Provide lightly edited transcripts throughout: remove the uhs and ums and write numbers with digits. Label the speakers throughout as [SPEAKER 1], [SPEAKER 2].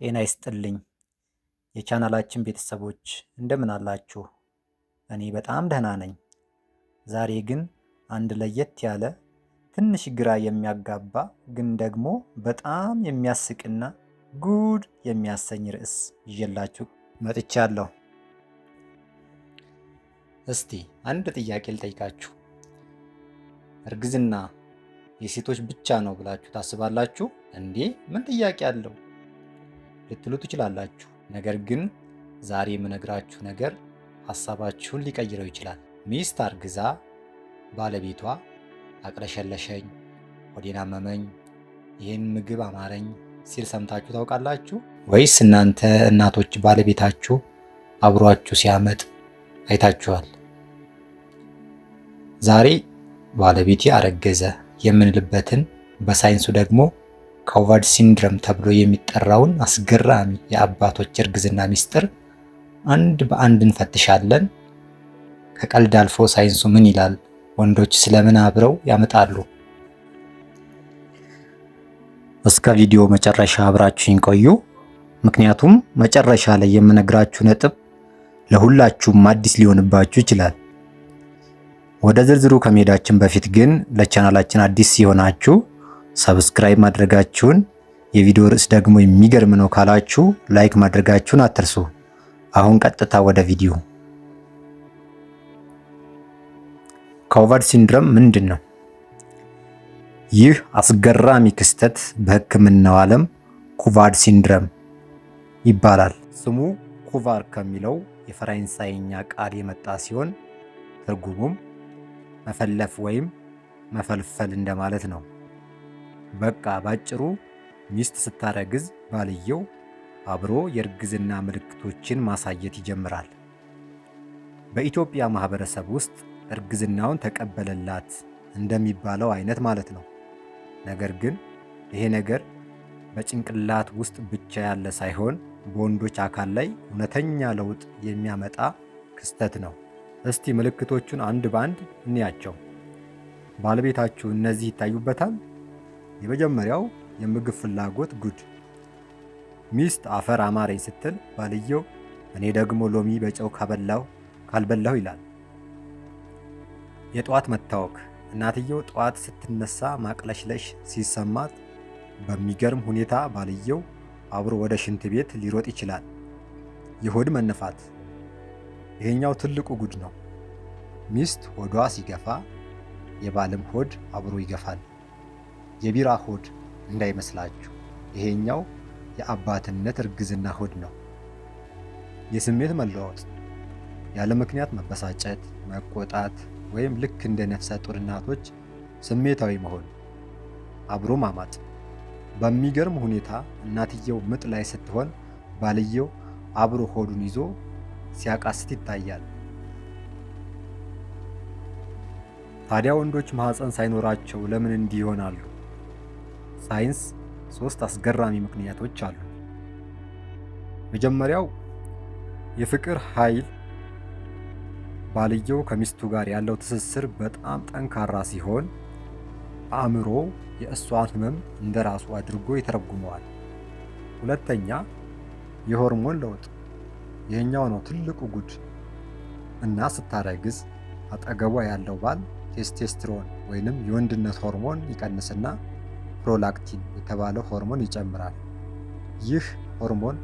[SPEAKER 1] ጤና ይስጥልኝ የቻናላችን ቤተሰቦች እንደምን አላችሁ? እኔ በጣም ደህና ነኝ። ዛሬ ግን አንድ ለየት ያለ ትንሽ ግራ የሚያጋባ ግን ደግሞ በጣም የሚያስቅና ጉድ የሚያሰኝ ርዕስ ይዤላችሁ መጥቻለሁ። እስቲ አንድ ጥያቄ ልጠይቃችሁ። እርግዝና የሴቶች ብቻ ነው ብላችሁ ታስባላችሁ እንዴ? ምን ጥያቄ አለው ልትሉ ትችላላችሁ። ነገር ግን ዛሬ የምነግራችሁ ነገር ሐሳባችሁን ሊቀይረው ይችላል። ሚስት አርግዛ ባለቤቷ አቅለሸለሸኝ፣ ሆዴን አመመኝ፣ ይህን ምግብ አማረኝ ሲል ሰምታችሁ ታውቃላችሁ? ወይስ እናንተ እናቶች ባለቤታችሁ አብሯችሁ ሲያመጥ አይታችኋል? ዛሬ ባለቤቴ አረገዘ የምንልበትን በሳይንሱ ደግሞ ኮቫድ ሲንድረም ተብሎ የሚጠራውን አስገራሚ የአባቶች እርግዝና ሚስጥር አንድ በአንድ እንፈትሻለን። ከቀልድ አልፎ ሳይንሱ ምን ይላል? ወንዶች ስለምን አብረው ያመጣሉ? እስከ ቪዲዮ መጨረሻ አብራችሁኝ ቆዩ። ምክንያቱም መጨረሻ ላይ የምነግራችሁ ነጥብ ለሁላችሁም አዲስ ሊሆንባችሁ ይችላል። ወደ ዝርዝሩ ከመሄዳችን በፊት ግን ለቻናላችን አዲስ ሲሆናችሁ ሰብስክራይብ ማድረጋችሁን፣ የቪዲዮ ርዕስ ደግሞ የሚገርም ነው ካላችሁ ላይክ ማድረጋችሁን አትርሱ። አሁን ቀጥታ ወደ ቪዲዮ። ኮቫድ ሲንድረም ምንድን ነው? ይህ አስገራሚ ክስተት በሕክምናው ዓለም ኮቫድ ሲንድረም ይባላል። ስሙ ኩቫር ከሚለው የፈረንሳይኛ ቃል የመጣ ሲሆን ትርጉሙም መፈለፍ ወይም መፈልፈል እንደማለት ነው። በቃ ባጭሩ ሚስት ስታረግዝ ባልየው አብሮ የእርግዝና ምልክቶችን ማሳየት ይጀምራል። በኢትዮጵያ ማህበረሰብ ውስጥ እርግዝናውን ተቀበለላት እንደሚባለው አይነት ማለት ነው። ነገር ግን ይሄ ነገር በጭንቅላት ውስጥ ብቻ ያለ ሳይሆን በወንዶች አካል ላይ እውነተኛ ለውጥ የሚያመጣ ክስተት ነው። እስቲ ምልክቶቹን አንድ በአንድ እንያቸው። ባለቤታችሁ እነዚህ ይታዩበታል? የመጀመሪያው የምግብ ፍላጎት ጉድ። ሚስት አፈር አማረኝ ስትል ባልየው እኔ ደግሞ ሎሚ በጨው ካልበላሁ ይላል። የጠዋት መታወክ። እናትየው ጠዋት ስትነሳ ማቅለሽለሽ ሲሰማት በሚገርም ሁኔታ ባልየው አብሮ ወደ ሽንት ቤት ሊሮጥ ይችላል። የሆድ መነፋት። ይሄኛው ትልቁ ጉድ ነው። ሚስት ሆዷ ሲገፋ የባልም ሆድ አብሮ ይገፋል። የቢራ ሆድ እንዳይመስላችሁ፣ ይሄኛው የአባትነት እርግዝና ሆድ ነው። የስሜት መለዋወጥ። ያለ ምክንያት መበሳጨት፣ መቆጣት ወይም ልክ እንደ ነፍሰ ጡር እናቶች ስሜታዊ መሆን። አብሮ ማማጥ። በሚገርም ሁኔታ እናትየው ምጥ ላይ ስትሆን ባልየው አብሮ ሆዱን ይዞ ሲያቃስት ይታያል። ታዲያ ወንዶች ማህፀን ሳይኖራቸው ለምን እንዲህ ይሆናሉ? ሳይንስ 3 አስገራሚ ምክንያቶች አሉ። መጀመሪያው የፍቅር ኃይል። ባልየው ከሚስቱ ጋር ያለው ትስስር በጣም ጠንካራ ሲሆን አእምሮ የእሷን ህመም እንደራሱ አድርጎ ይተረጉመዋል። ሁለተኛ የሆርሞን ለውጥ። ይህኛው ነው ትልቁ ጉድ። እና ስታረግዝ አጠገቧ ያለው ባል ቴስቴስትሮን ወይንም የወንድነት ሆርሞን ይቀንስና ፕሮላክቲን የተባለው ሆርሞን ይጨምራል። ይህ ሆርሞን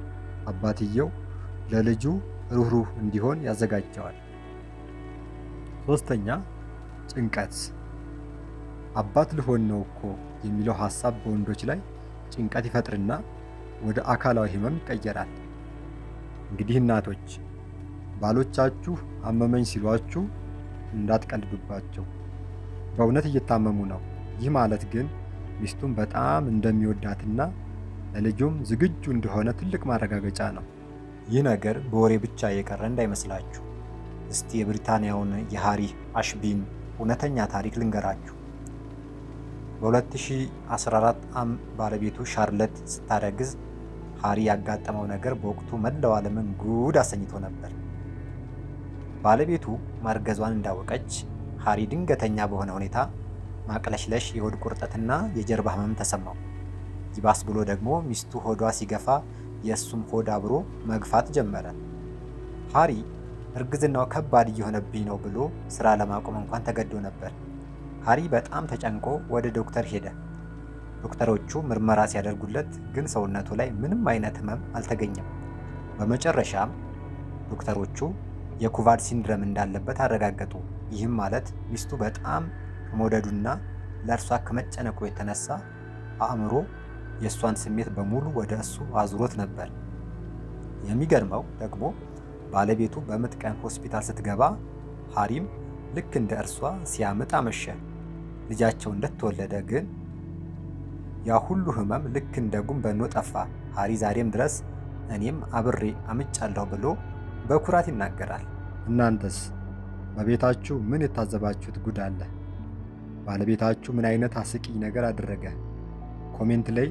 [SPEAKER 1] አባትየው ለልጁ ሩህሩህ እንዲሆን ያዘጋጀዋል። ሶስተኛ ጭንቀት። አባት ልሆን ነው እኮ የሚለው ሐሳብ በወንዶች ላይ ጭንቀት ይፈጥርና ወደ አካላዊ ህመም ይቀየራል። እንግዲህ እናቶች ባሎቻችሁ አመመኝ ሲሏችሁ እንዳትቀልዱባቸው። በእውነት እየታመሙ ነው። ይህ ማለት ግን ሚስቱን በጣም እንደሚወዳትና ለልጁም ዝግጁ እንደሆነ ትልቅ ማረጋገጫ ነው። ይህ ነገር በወሬ ብቻ የቀረ እንዳይመስላችሁ። እስቲ የብሪታንያውን የሃሪ አሽቢን እውነተኛ ታሪክ ልንገራችሁ። በ2014 ባለቤቱ ሻርለት ስታረግዝ ሃሪ ያጋጠመው ነገር በወቅቱ መላው ዓለምን ጉድ አሰኝቶ ነበር። ባለቤቱ ማርገዟን እንዳወቀች ሃሪ ድንገተኛ በሆነ ሁኔታ ማቅለሽለሽ፣ የሆድ ቁርጠትና የጀርባ ህመም ተሰማው። ይባስ ብሎ ደግሞ ሚስቱ ሆዷ ሲገፋ የእሱም ሆድ አብሮ መግፋት ጀመረ። ሃሪ እርግዝናው ከባድ እየሆነብኝ ነው ብሎ ስራ ለማቆም እንኳን ተገዶ ነበር። ሃሪ በጣም ተጨንቆ ወደ ዶክተር ሄደ። ዶክተሮቹ ምርመራ ሲያደርጉለት ግን ሰውነቱ ላይ ምንም አይነት ህመም አልተገኘም። በመጨረሻም ዶክተሮቹ የኩቫድ ሲንድረም እንዳለበት አረጋገጡ። ይህም ማለት ሚስቱ በጣም ከመውደዱና ለእርሷ ከመጨነቁ የተነሳ አእምሮ የእሷን ስሜት በሙሉ ወደ እሱ አዙሮት ነበር። የሚገርመው ደግሞ ባለቤቱ በምጥ ቀን ሆስፒታል ስትገባ ሃሪም ልክ እንደ እርሷ ሲያምጥ አመሸ። ልጃቸው እንደተወለደ ግን ያ ሁሉ ህመም ልክ እንደ ጉም በኖ ጠፋ። ሃሪ ዛሬም ድረስ እኔም አብሬ አምጫለሁ ብሎ በኩራት ይናገራል። እናንተስ በቤታችሁ ምን የታዘባችሁት ጉድ አለ? ባለቤታችሁ ምን አይነት አስቂኝ ነገር አደረገ? ኮሜንት ላይ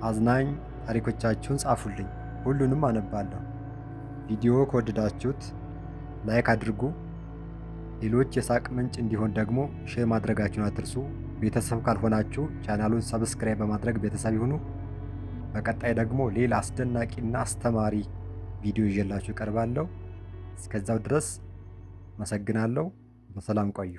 [SPEAKER 1] አዝናኝ ታሪኮቻችሁን ጻፉልኝ፣ ሁሉንም አነባለሁ። ቪዲዮ ከወደዳችሁት ላይክ አድርጉ። ሌሎች የሳቅ ምንጭ እንዲሆን ደግሞ ሼር ማድረጋችሁን አትርሱ። ቤተሰብ ካልሆናችሁ ቻናሉን ሰብስክራይብ በማድረግ ቤተሰብ ይሁኑ። በቀጣይ ደግሞ ሌላ አስደናቂና አስተማሪ ቪዲዮ ይዤላችሁ እቀርባለሁ። እስከዛው ድረስ አመሰግናለሁ። በሰላም ቆዩ።